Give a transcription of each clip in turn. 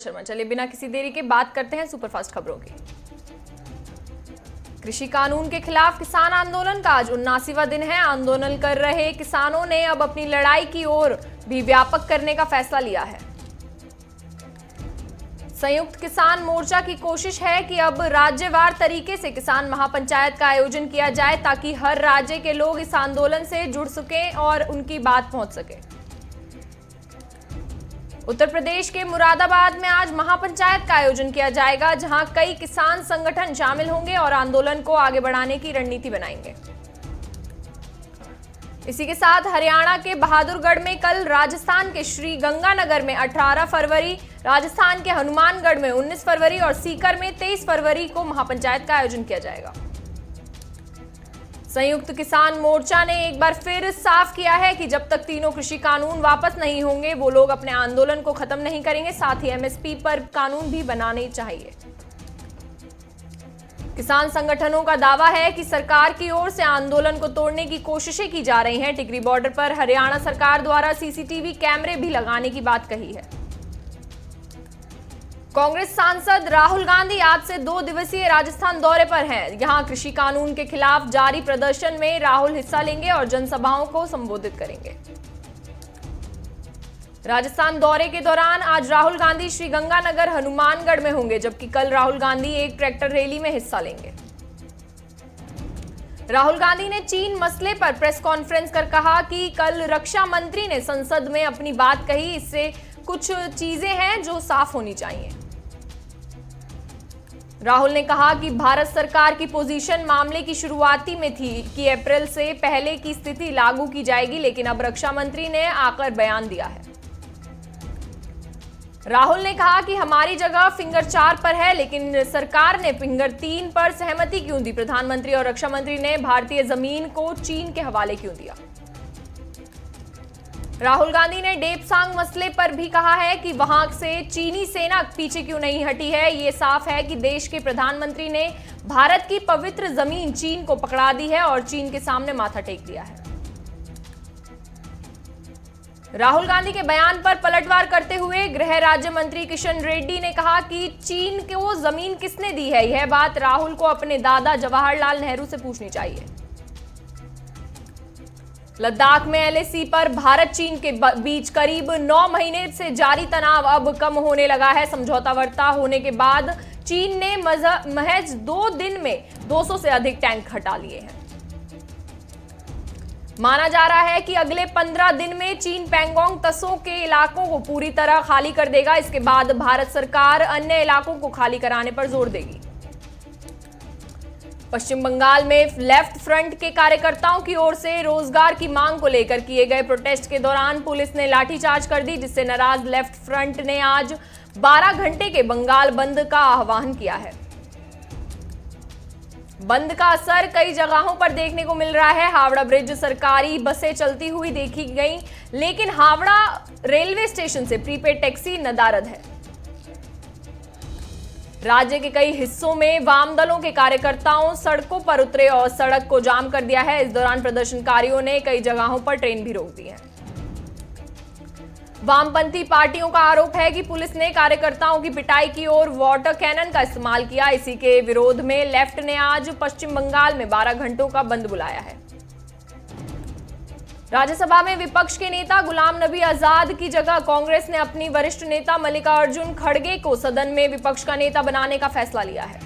शर्मा। चलिए बिना किसी देरी के बात करते हैं सुपरफास्ट खबरों की। कृषि कानून के खिलाफ किसान आंदोलन का आज 79वां दिन है। आंदोलन कर रहे किसानों ने अब अपनी लड़ाई की ओर भी व्यापक करने का फैसला लिया है। संयुक्त किसान मोर्चा की कोशिश है कि अब राज्यवार तरीके से किसान महापंचायत का आयोजन किया जाए ताकि हर राज्य के लोग इस आंदोलन से जुड़ सकें और उनकी बात पहुंच सके। उत्तर प्रदेश के मुरादाबाद में आज महापंचायत का आयोजन किया जाएगा, जहां कई किसान संगठन शामिल होंगे और आंदोलन को आगे बढ़ाने की रणनीति बनाएंगे। इसी के साथ हरियाणा के बहादुरगढ़ में कल, राजस्थान के श्री गंगानगर में 18 फरवरी, राजस्थान के हनुमानगढ़ में 19 फरवरी और सीकर में 23 फरवरी को महापंचायत का आयोजन किया जाएगा। संयुक्त किसान मोर्चा ने एक बार फिर साफ किया है कि जब तक तीनों कृषि कानून वापस नहीं होंगे वो लोग अपने आंदोलन को खत्म नहीं करेंगे। साथ ही एमएसपी पर कानून भी बनाने चाहिए। किसान संगठनों का दावा है कि सरकार की ओर से आंदोलन को तोड़ने की कोशिशें की जा रही हैं। टिकरी बॉर्डर पर हरियाणा सरकार द्वारा सीसीटीवी कैमरे भी लगाने की बात कही है। कांग्रेस सांसद राहुल गांधी आज से 2 दिवसीय राजस्थान दौरे पर हैं। यहां कृषि कानून के खिलाफ जारी प्रदर्शन में राहुल हिस्सा लेंगे और जनसभाओं को संबोधित करेंगे। राजस्थान दौरे के दौरान आज राहुल गांधी श्री गंगानगर हनुमानगढ़ में होंगे, जबकि कल राहुल गांधी एक ट्रैक्टर रैली में हिस्सा लेंगे। राहुल गांधी ने चीन मसले पर प्रेस कॉन्फ्रेंस कर कहा कि कल रक्षा मंत्री ने संसद में अपनी बात कही। इससे कुछ चीजें हैं जो साफ होनी चाहिए। राहुल ने कहा कि भारत सरकार की पोजीशन मामले की शुरुआती में थी कि अप्रैल से पहले की स्थिति लागू की जाएगी, लेकिन अब रक्षा मंत्री ने आकर बयान दिया है। राहुल ने कहा कि हमारी जगह फिंगर 4 पर है, लेकिन सरकार ने फिंगर 3 पर सहमति क्यों दी। प्रधानमंत्री और रक्षा मंत्री ने भारतीय जमीन को चीन के हवाले क्यों दिया। राहुल गांधी ने डेपसांग मसले पर भी कहा है कि वहां से चीनी सेना पीछे क्यों नहीं हटी है। ये साफ है कि देश के प्रधानमंत्री ने भारत की पवित्र जमीन चीन को पकड़ा दी है और चीन के सामने माथा टेक दिया है। राहुल गांधी के बयान पर पलटवार करते हुए गृह राज्य मंत्री किशन रेड्डी ने कहा कि चीन को जमीन किसने दी है, यह बात राहुल को अपने दादा जवाहरलाल नेहरू से पूछनी चाहिए। लद्दाख में एलएसी पर भारत चीन के बीच करीब 9 महीने से जारी तनाव अब कम होने लगा है। समझौता वार्ता होने के बाद चीन ने महज 2 दिन में 200 से अधिक टैंक हटा लिए हैं। माना जा रहा है कि अगले 15 दिन में चीन पैंगोंग त्सो के इलाकों को पूरी तरह खाली कर देगा। इसके बाद भारत सरकार अन्य इलाकों को खाली कराने पर जोर देगी। पश्चिम बंगाल में लेफ्ट फ्रंट के कार्यकर्ताओं की ओर से रोजगार की मांग को लेकर किए गए प्रोटेस्ट के दौरान पुलिस ने लाठीचार्ज कर दी, जिससे नाराज लेफ्ट फ्रंट ने आज 12 घंटे के बंगाल बंद का आह्वान किया है। बंद का असर कई जगहों पर देखने को मिल रहा है। हावड़ा ब्रिज सरकारी बसें चलती हुई देखी गई, लेकिन हावड़ा रेलवे स्टेशन से प्रीपेड टैक्सी नदारद है। राज्य के कई हिस्सों में वाम दलों के कार्यकर्ताओं सड़कों पर उतरे और सड़क को जाम कर दिया है। इस दौरान प्रदर्शनकारियों ने कई जगहों पर ट्रेन भी रोक दी है। वामपंथी पार्टियों का आरोप है कि पुलिस ने कार्यकर्ताओं की पिटाई की और वाटर कैनन का इस्तेमाल किया। इसी के विरोध में लेफ्ट ने आज पश्चिम बंगाल में 12 घंटों का बंद बुलाया है। राज्यसभा में विपक्ष के नेता गुलाम नबी आजाद की जगह कांग्रेस ने अपनी वरिष्ठ नेता मल्लिकार्जुन खड़गे को सदन में विपक्ष का नेता बनाने का फैसला लिया है।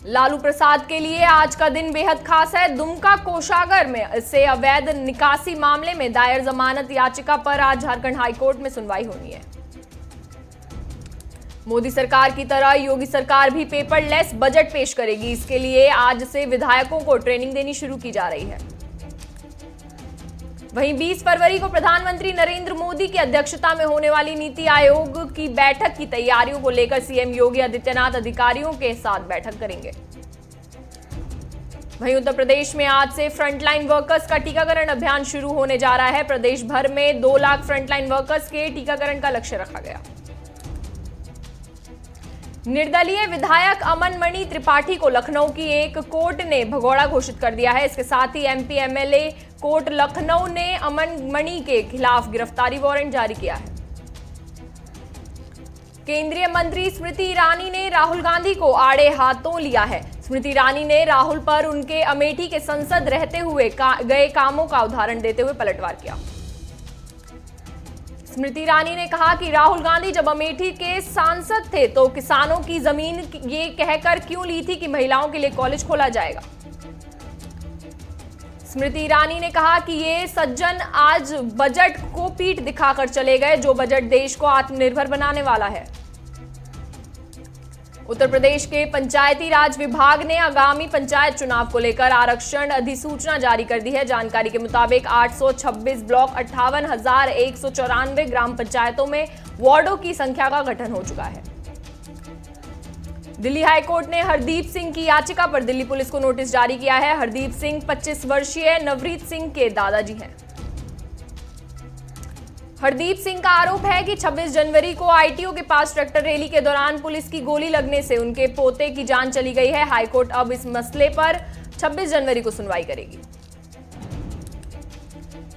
लालू प्रसाद के लिए आज का दिन बेहद खास है। दुमका कोषागार में से अवैध निकासी मामले में दायर जमानत याचिका पर आज झारखंड हाईकोर्ट में सुनवाई होनी है। मोदी सरकार की तरह योगी सरकार भी पेपरलेस बजट पेश करेगी। इसके लिए आज से विधायकों को ट्रेनिंग देनी शुरू की जा रही है। वहीं 20 फरवरी को प्रधानमंत्री नरेंद्र मोदी की अध्यक्षता में होने वाली नीति आयोग की बैठक की तैयारियों को लेकर सीएम योगी आदित्यनाथ अधिकारियों के साथ बैठक करेंगे। वहीं उत्तर प्रदेश में आज से फ्रंटलाइन वर्कर्स का टीकाकरण अभियान शुरू होने जा रहा है। प्रदेश भर में 2 लाख फ्रंटलाइन वर्कर्स के टीकाकरण का लक्ष्य रखा गया। निर्दलीय विधायक अमन मणि त्रिपाठी को लखनऊ की एक कोर्ट ने भगोड़ा घोषित कर दिया है। इसके साथ ही एमपी एमएलए कोर्ट लखनऊ ने अमन मणि के खिलाफ गिरफ्तारी वारंट जारी किया है। केंद्रीय मंत्री स्मृति ईरानी ने राहुल गांधी को आड़े हाथों लिया है। स्मृति ईरानी ने राहुल पर उनके अमेठी के सांसद रहते हुए गए कामों का उदाहरण देते हुए पलटवार किया। स्मृति ईरानी ने कहा कि राहुल गांधी जब अमेठी के सांसद थे तो किसानों की जमीन ये कहकर क्यों ली थी कि महिलाओं के लिए कॉलेज खोला जाएगा। स्मृति ईरानी ने कहा कि ये सज्जन आज बजट को पीठ दिखाकर चले गए, जो बजट देश को आत्मनिर्भर बनाने वाला है। उत्तर प्रदेश के पंचायती राज विभाग ने आगामी पंचायत चुनाव को लेकर आरक्षण अधिसूचना जारी कर दी है। जानकारी के मुताबिक 826 ब्लॉक 58,194 ग्राम पंचायतों में वार्डों की संख्या का गठन हो चुका है। दिल्ली हाईकोर्ट ने हरदीप सिंह की याचिका पर दिल्ली पुलिस को नोटिस जारी किया है। हरदीप सिंह 25 वर्षीय नवरीत सिंह के दादाजी हैं। हरदीप सिंह का आरोप है कि 26 जनवरी को आईटीओ के पास ट्रैक्टर रैली के दौरान पुलिस की गोली लगने से उनके पोते की जान चली गई है। हाईकोर्ट अब इस मसले पर 26 जनवरी को सुनवाई करेगी।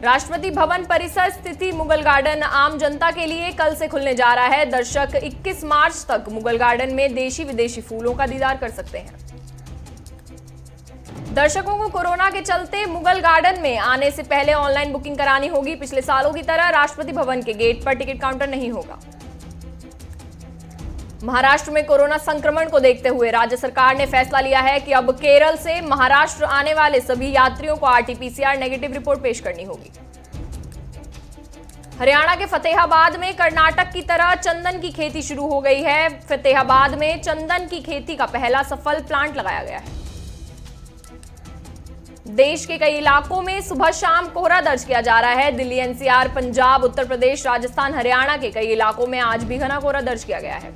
राष्ट्रपति भवन परिसर स्थित मुगल गार्डन आम जनता के लिए कल से खुलने जा रहा है। दर्शक 21 मार्च तक मुगल गार्डन में देशी विदेशी फूलों का दीदार कर सकते हैं। दर्शकों को कोरोना के चलते मुगल गार्डन में आने से पहले ऑनलाइन बुकिंग करानी होगी। पिछले सालों की तरह राष्ट्रपति भवन के गेट पर टिकट काउंटर नहीं होगा। महाराष्ट्र में कोरोना संक्रमण को देखते हुए राज्य सरकार ने फैसला लिया है कि अब केरल से महाराष्ट्र आने वाले सभी यात्रियों को आरटी-पीसीआर नेगेटिव रिपोर्ट पेश करनी होगी। हरियाणा के फतेहाबाद में कर्नाटक की तरह चंदन की खेती शुरू हो गई है। फतेहाबाद में चंदन की खेती का पहला सफल प्लांट लगाया गया है। देश के कई इलाकों में सुबह शाम कोहरा दर्ज किया जा रहा है। दिल्ली, एनसीआर, पंजाब, उत्तर प्रदेश, राजस्थान, हरियाणा के कई इलाकों में आज भी घना कोहरा दर्ज किया गया है।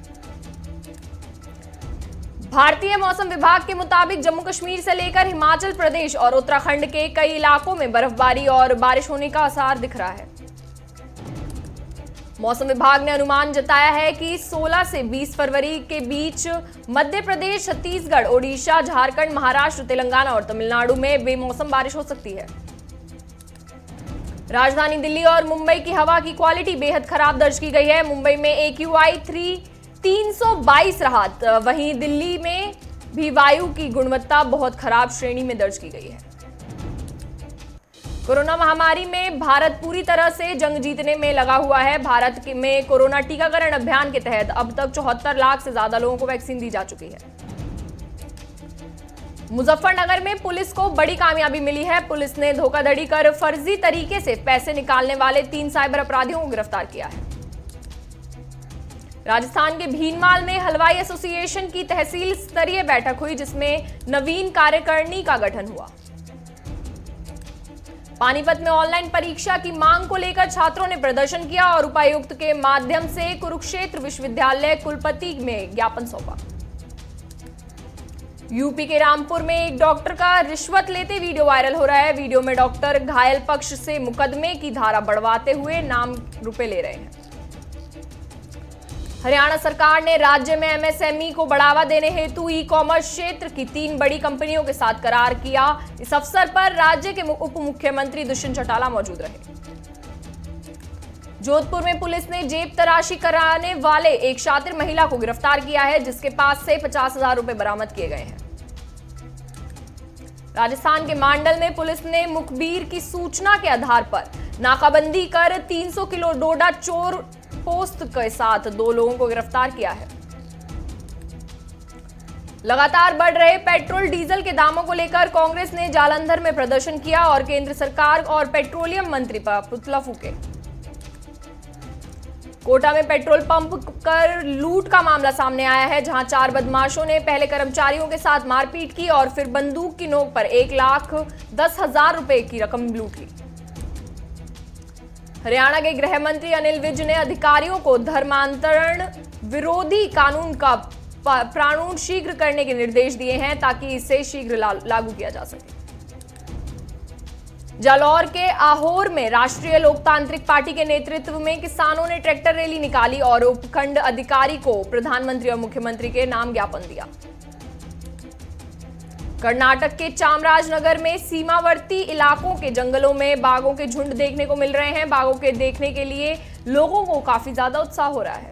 भारतीय मौसम विभाग के मुताबिक जम्मू कश्मीर से लेकर हिमाचल प्रदेश और उत्तराखंड के कई इलाकों में बर्फबारी और बारिश होने का आसार दिख रहा है। मौसम विभाग ने अनुमान जताया है कि 16 से 20 फरवरी के बीच मध्य प्रदेश, छत्तीसगढ़, ओडिशा, झारखंड, महाराष्ट्र, तेलंगाना और तमिलनाडु में बेमौसम बारिश हो सकती है। राजधानी दिल्ली और मुंबई की हवा की क्वालिटी बेहद खराब दर्ज की गई है। मुंबई में AQI 322 रहा, वहीं दिल्ली में भी वायु की गुणवत्ता बहुत खराब श्रेणी में दर्ज की गई है। कोरोना महामारी में भारत पूरी तरह से जंग जीतने में लगा हुआ है। भारत में कोरोना टीकाकरण अभियान के तहत अब तक 74 लाख से ज्यादा लोगों को वैक्सीन दी जा चुकी है। मुजफ्फरनगर में पुलिस को बड़ी कामयाबी मिली है। पुलिस ने धोखाधड़ी कर फर्जी तरीके से पैसे निकालने वाले 3 साइबर अपराधियों को गिरफ्तार किया है। राजस्थान के भीनमाल में हलवाई एसोसिएशन की तहसील स्तरीय बैठक हुई, जिसमें नवीन कार्यकारिणी का गठन हुआ। पानीपत में ऑनलाइन परीक्षा की मांग को लेकर छात्रों ने प्रदर्शन किया और उपायुक्त के माध्यम से कुरुक्षेत्र विश्वविद्यालय कुलपति में ज्ञापन सौंपा। यूपी के रामपुर में एक डॉक्टर का रिश्वत लेते वीडियो वायरल हो रहा है। वीडियो में डॉक्टर घायल पक्ष से मुकदमे की धारा बढ़वाते हुए नाम रुपए ले रहे हैं। हरियाणा सरकार ने राज्य में MSME को बढ़ावा देने हेतु ई-कॉमर्स क्षेत्र की 3 बड़ी कंपनियों के साथ करार किया। इस अवसर पर राज्य के उप मुख्यमंत्री दुष्यंत चौटाला मौजूद रहे। जोधपुर में पुलिस ने जेब तराशी कराने वाले एक शातिर महिला को गिरफ्तार किया है, जिसके पास से 50,000 रुपए बरामद किए गए हैं। राजस्थान के मांडल में पुलिस ने मुखबिर की सूचना के आधार पर नाकाबंदी कर 300 किलो डोडा चोर पोस्त के साथ 2 लोगों को गिरफ्तार किया है। लगातार बढ़ रहे पेट्रोल डीजल के दामों को लेकर कांग्रेस ने जालंधर में प्रदर्शन किया और केंद्र सरकार और पेट्रोलियम मंत्री पर पुतला फूके। कोटा में पेट्रोल पंप कर लूट का मामला सामने आया है, जहां 4 बदमाशों ने पहले कर्मचारियों के साथ मारपीट की और फिर बंदूक की नोक पर 1,10,000 रुपए की रकम लूट ली। हरियाणा के गृह मंत्री अनिल विज ने अधिकारियों को धर्मांतरण विरोधी कानून का प्रारूप शीघ्र करने के निर्देश दिए हैं, ताकि इसे शीघ्र लागू किया जा सके। जालौर के आहोर में राष्ट्रीय लोकतांत्रिक पार्टी के नेतृत्व में किसानों ने ट्रैक्टर रैली निकाली और उपखंड अधिकारी को प्रधानमंत्री और मुख्यमंत्री के नाम ज्ञापन दिया। कर्नाटक के चामराजनगर में सीमावर्ती इलाकों के जंगलों में बाघों के झुंड देखने को मिल रहे हैं। बाघों के देखने के लिए लोगों को काफी ज्यादा उत्साह हो रहा है।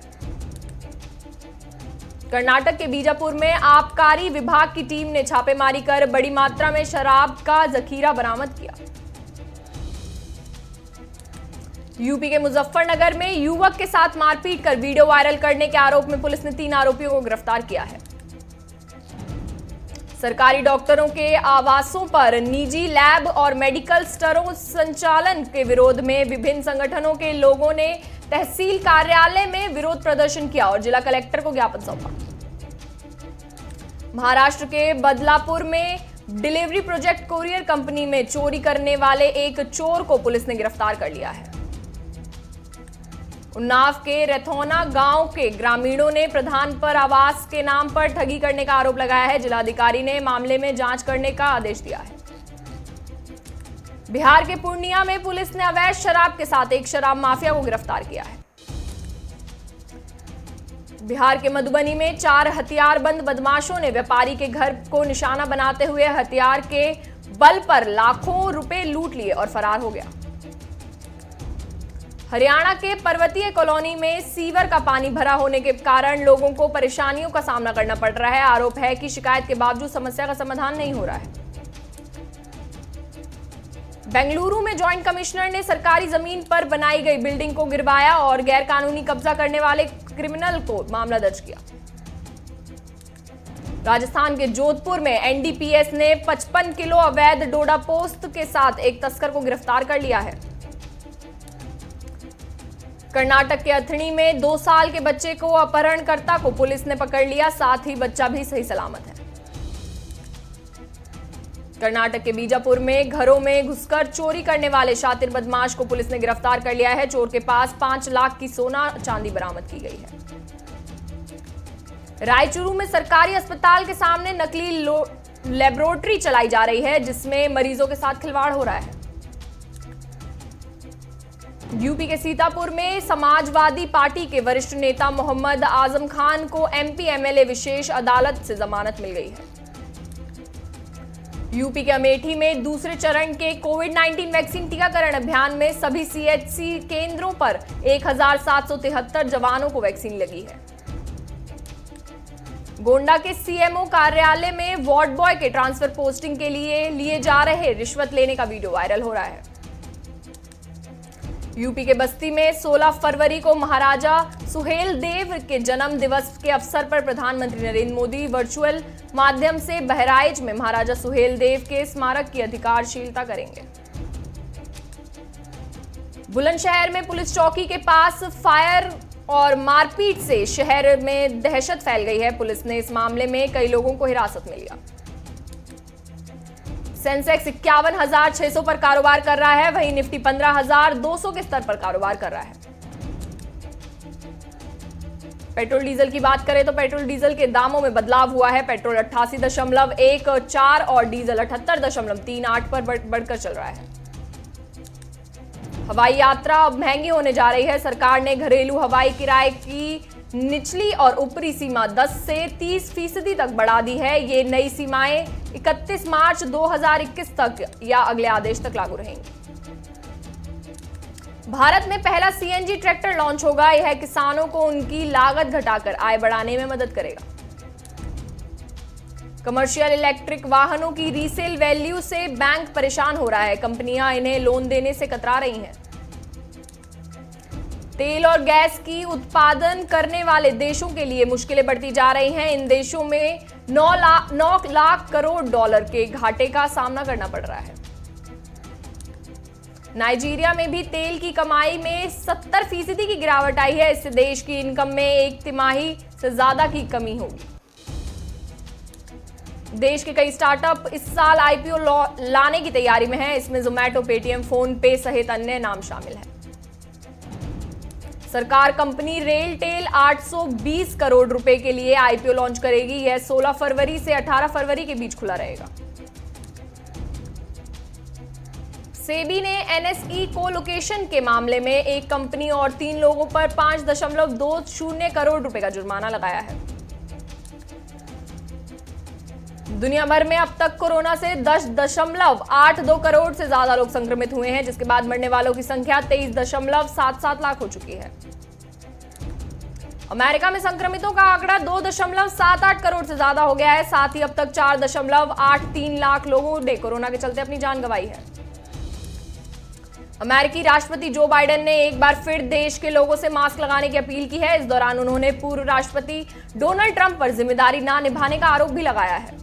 कर्नाटक के बीजापुर में आबकारी विभाग की टीम ने छापेमारी कर बड़ी मात्रा में शराब का जखीरा बरामद किया। यूपी के मुजफ्फरनगर में युवक के साथ मारपीट कर वीडियो वायरल करने के आरोप में पुलिस ने 3 आरोपियों को गिरफ्तार किया है। सरकारी डॉक्टरों के आवासों पर निजी लैब और मेडिकल स्टोरों संचालन के विरोध में विभिन्न संगठनों के लोगों ने तहसील कार्यालय में विरोध प्रदर्शन किया और जिला कलेक्टर को ज्ञापन सौंपा। महाराष्ट्र के बदलापुर में डिलीवरी प्रोजेक्ट कोरियर कंपनी में चोरी करने वाले एक चोर को पुलिस ने गिरफ्तार कर लिया है। उन्नाव के रेथौना गांव के ग्रामीणों ने प्रधान पर आवास के नाम पर ठगी करने का आरोप लगाया है। जिलाधिकारी ने मामले में जांच करने का आदेश दिया है। बिहार के पूर्णिया में पुलिस ने अवैध शराब के साथ एक शराब माफिया को गिरफ्तार किया है। बिहार के मधुबनी में 4 हथियारबंद बदमाशों ने व्यापारी के घर को निशाना बनाते हुए हथियार के बल पर लाखों रुपए लूट लिए और फरार हो गया। हरियाणा के पर्वतीय कॉलोनी में सीवर का पानी भरा होने के कारण लोगों को परेशानियों का सामना करना पड़ रहा है। आरोप है कि शिकायत के बावजूद समस्या का समाधान नहीं हो रहा है। बेंगलुरु में जॉइंट कमिश्नर ने सरकारी जमीन पर बनाई गई बिल्डिंग को गिरवाया और गैरकानूनी कब्जा करने वाले क्रिमिनल को मामला दर्ज किया। राजस्थान के जोधपुर में एनडीपीएस ने 55 किलो अवैध डोडा पोस्त के साथ एक तस्कर को गिरफ्तार कर लिया है। कर्नाटक के अथणी में 2 साल के बच्चे को अपहरणकर्ता को पुलिस ने पकड़ लिया, साथ ही बच्चा भी सही सलामत है। कर्नाटक के बीजापुर में घरों में घुसकर चोरी करने वाले शातिर बदमाश को पुलिस ने गिरफ्तार कर लिया है। चोर के पास 5 लाख की सोना चांदी बरामद की गई है। रायचूरू में सरकारी अस्पताल के सामने नकली लेबोरेटरी चलाई जा रही है, जिसमें मरीजों के साथ खिलवाड़ हो रहा है। यूपी के सीतापुर में समाजवादी पार्टी के वरिष्ठ नेता मोहम्मद आजम खान को एमपी एमएलए विशेष अदालत से जमानत मिल गई है। यूपी के अमेठी में दूसरे चरण के कोविड-19 वैक्सीन टीकाकरण अभियान में सभी सीएचसी केंद्रों पर 1773 जवानों को वैक्सीन लगी है। गोंडा के सीएमओ कार्यालय में वार्ड बॉय के ट्रांसफर पोस्टिंग के लिए जा रहे रिश्वत लेने का वीडियो वायरल हो रहा है। यूपी के बस्ती में 16 फरवरी को महाराजा सुहेलदेव के जन्म दिवस के अवसर पर प्रधानमंत्री नरेंद्र मोदी वर्चुअल माध्यम से बहराइच में महाराजा सुहेलदेव के स्मारक की आधारशिला करेंगे। बुलंदशहर में पुलिस चौकी के पास फायर और मारपीट से शहर में दहशत फैल गई है। पुलिस ने इस मामले में कई लोगों को हिरासत में लिया। सेंसेक्स 51,600 पर कारोबार कर रहा है, वहीं निफ्टी 15,200 के स्तर पर कारोबार कर रहा है। पेट्रोल डीजल की बात करें तो पेट्रोल डीजल के दामों में बदलाव हुआ है। पेट्रोल 88.14 और डीजल 78.38 पर बढ़कर चल रहा है। हवाई यात्रा अब महंगी होने जा रही है। सरकार ने घरेलू हवाई किराए की निचली और ऊपरी सीमा 10 से 30% तक बढ़ा दी है। ये नई सीमाएं 31 मार्च 2021 तक या अगले आदेश तक लागू रहेंगी। भारत में पहला सीएनजी ट्रैक्टर लॉन्च होगा। यह किसानों को उनकी लागत घटाकर आय बढ़ाने में मदद करेगा। कमर्शियल इलेक्ट्रिक वाहनों की रीसेल वैल्यू से बैंक परेशान हो रहा है। कंपनियां इन्हें लोन देने से कतरा रही हैं। तेल और गैस की उत्पादन करने वाले देशों के लिए मुश्किलें बढ़ती जा रही हैं। इन देशों में 9 लाख करोड़ डॉलर के घाटे का सामना करना पड़ रहा है। नाइजीरिया में भी तेल की कमाई में 70% की गिरावट आई है। इससे देश की इनकम में 1 तिमाही से ज्यादा की कमी होगी। देश के कई स्टार्टअप इस साल आईपीओ लाने की तैयारी में हैं। इसमें जोमैटो, पेटीएम, फोन पे सहित अन्य नाम शामिल हैं। सरकार कंपनी रेलटेल 820 करोड़ रुपए के लिए आईपीओ लॉन्च करेगी। यह 16 फरवरी से 18 फरवरी के बीच खुला रहेगा। सेबी ने एनएसई कोलोकेशन के मामले में एक कंपनी और 3 लोगों पर 5.20 करोड़ रुपए का जुर्माना लगाया है। दुनिया भर में अब तक कोरोना से 10.82 करोड़ से ज्यादा लोग संक्रमित हुए हैं, जिसके बाद मरने वालों की संख्या 23.77 लाख हो चुकी है। अमेरिका में संक्रमितों का आंकड़ा 2.78 करोड़ से ज्यादा हो गया है। साथ ही अब तक 4.83 लाख लोगों ने कोरोना के चलते अपनी जान गंवाई है। अमेरिकी राष्ट्रपति जो बाइडेन ने एक बार फिर देश के लोगों से मास्क लगाने की अपील की है। इस दौरान उन्होंने पूर्व राष्ट्रपति डोनाल्ड ट्रंप पर जिम्मेदारी न निभाने का आरोप भी लगाया है।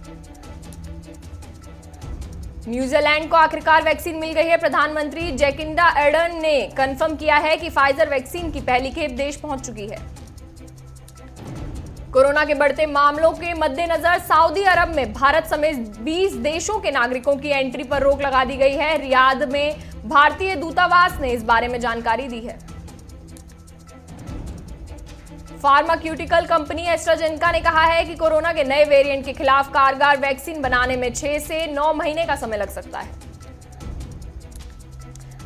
न्यूजीलैंड को आखिरकार वैक्सीन मिल गई है। प्रधानमंत्री जैकिंडा अर्डर्न ने कंफर्म किया है कि फाइजर वैक्सीन की पहली खेप देश पहुंच चुकी है। कोरोना के बढ़ते मामलों के मद्देनजर सऊदी अरब में भारत समेत 20 देशों के नागरिकों की एंट्री पर रोक लगा दी गई है। रियाद में भारतीय दूतावास ने इस बारे में जानकारी दी है। फार्मास्यूटिकल कंपनी एस्ट्राजेनेका ने कहा है कि कोरोना के नए वेरिएंट के खिलाफ कारगर वैक्सीन बनाने में 6 से 9 महीने का समय लग सकता है।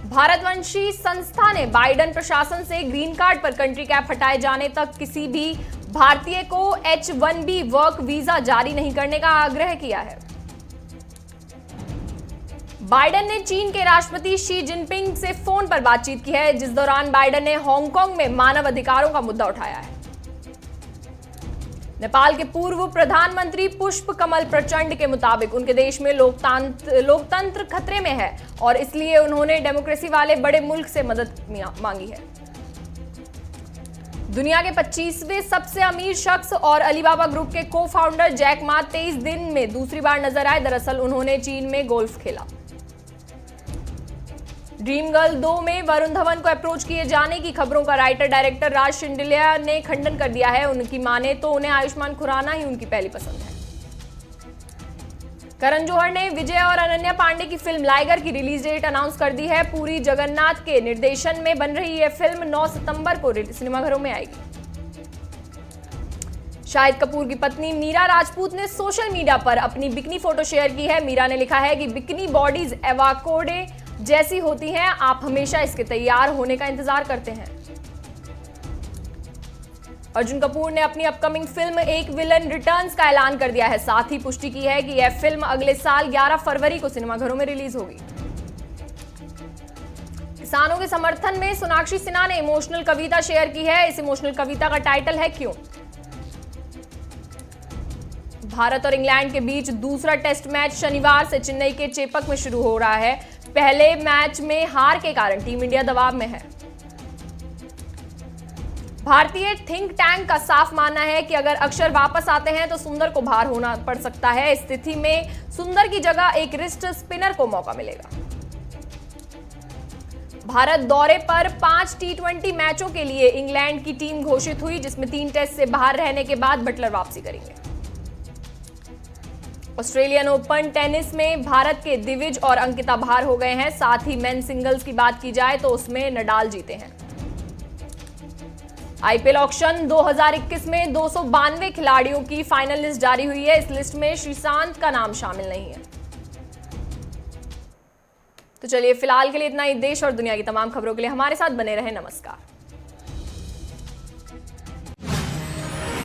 भारतवंशी संस्था ने बाइडेन प्रशासन से ग्रीन कार्ड पर कंट्री कैप हटाए जाने तक किसी भी भारतीय को H-1B वर्क वीजा जारी नहीं करने का आग्रह किया है। बाइडेन ने चीन के राष्ट्रपति शी जिनपिंग से फोन पर बातचीत की है, जिस दौरान बाइडेन ने हांगकांग में मानव अधिकारों का मुद्दा उठाया है। नेपाल के पूर्व प्रधानमंत्री पुष्प कमल प्रचंड के मुताबिक उनके देश में लोकतंत्र खतरे में है और इसलिए उन्होंने डेमोक्रेसी वाले बड़े मुल्क से मदद मांगी है। दुनिया के 25वें सबसे अमीर शख्स और अलीबाबा ग्रुप के को फाउंडर जैक मा 23 दिन में दूसरी बार नजर आए। दरअसल उन्होंने चीन में गोल्फ खेला। ड्रीम गर्ल 2 में वरुण धवन को अप्रोच किए जाने की खबरों का राइटर डायरेक्टर राज शिंडेलिया ने खंडन कर दिया है। उनकी माने तो उन्हें आयुष्मान खुराना ही उनकी पहली पसंद है। करण जौहर ने विजय और अनन्या पांडे की फिल्म लाइगर की रिलीज डेट अनाउंस कर दी है। पूरी जगन्नाथ के निर्देशन में बन रही यह फिल्म 9 सितंबर को सिनेमाघरों में आएगी। शाहिद कपूर की पत्नी मीरा राजपूत ने सोशल मीडिया पर अपनी बिकनी फोटो शेयर की है। मीरा ने लिखा है कि बिकनी बॉडीज एवाकोडे जैसी होती हैं, आप हमेशा इसके तैयार होने का इंतजार करते हैं। अर्जुन कपूर ने अपनी अपकमिंग फिल्म एक विलन रिटर्न्स का ऐलान कर दिया है। साथ ही पुष्टि की है कि यह फिल्म अगले साल 11 फरवरी को सिनेमाघरों में रिलीज होगी। किसानों के समर्थन में सोनाक्षी सिन्हा ने इमोशनल कविता शेयर की है। इस इमोशनल कविता का टाइटल है क्यों। भारत और इंग्लैंड के बीच दूसरा टेस्ट मैच शनिवार से चेन्नई के चेपक में शुरू हो रहा है। पहले मैच में हार के कारण टीम इंडिया दबाव में है। भारतीय थिंक टैंक का साफ मानना है कि अगर अक्षर वापस आते हैं तो सुंदर को बाहर होना पड़ सकता है। इस स्थिति में सुंदर की जगह एक रिस्ट स्पिनर को मौका मिलेगा। भारत दौरे पर 5 T20 मैचों के लिए इंग्लैंड की टीम घोषित हुई, जिसमें 3 टेस्ट से बाहर रहने के बाद बटलर वापसी करेंगे। ऑस्ट्रेलियन ओपन टेनिस में भारत के दिविज और अंकिता बाहर हो गए हैं। साथ ही मेन सिंगल्स की बात की जाए तो उसमें नडाल जीते हैं। आईपीएल ऑक्शन 2021 में 292 खिलाड़ियों की फाइनल लिस्ट जारी हुई है। इस लिस्ट में श्रीशांत का नाम शामिल नहीं है। तो चलिए फिलहाल के लिए इतना ही। देश और दुनिया की तमाम खबरों के लिए हमारे साथ बने रहें। नमस्कार।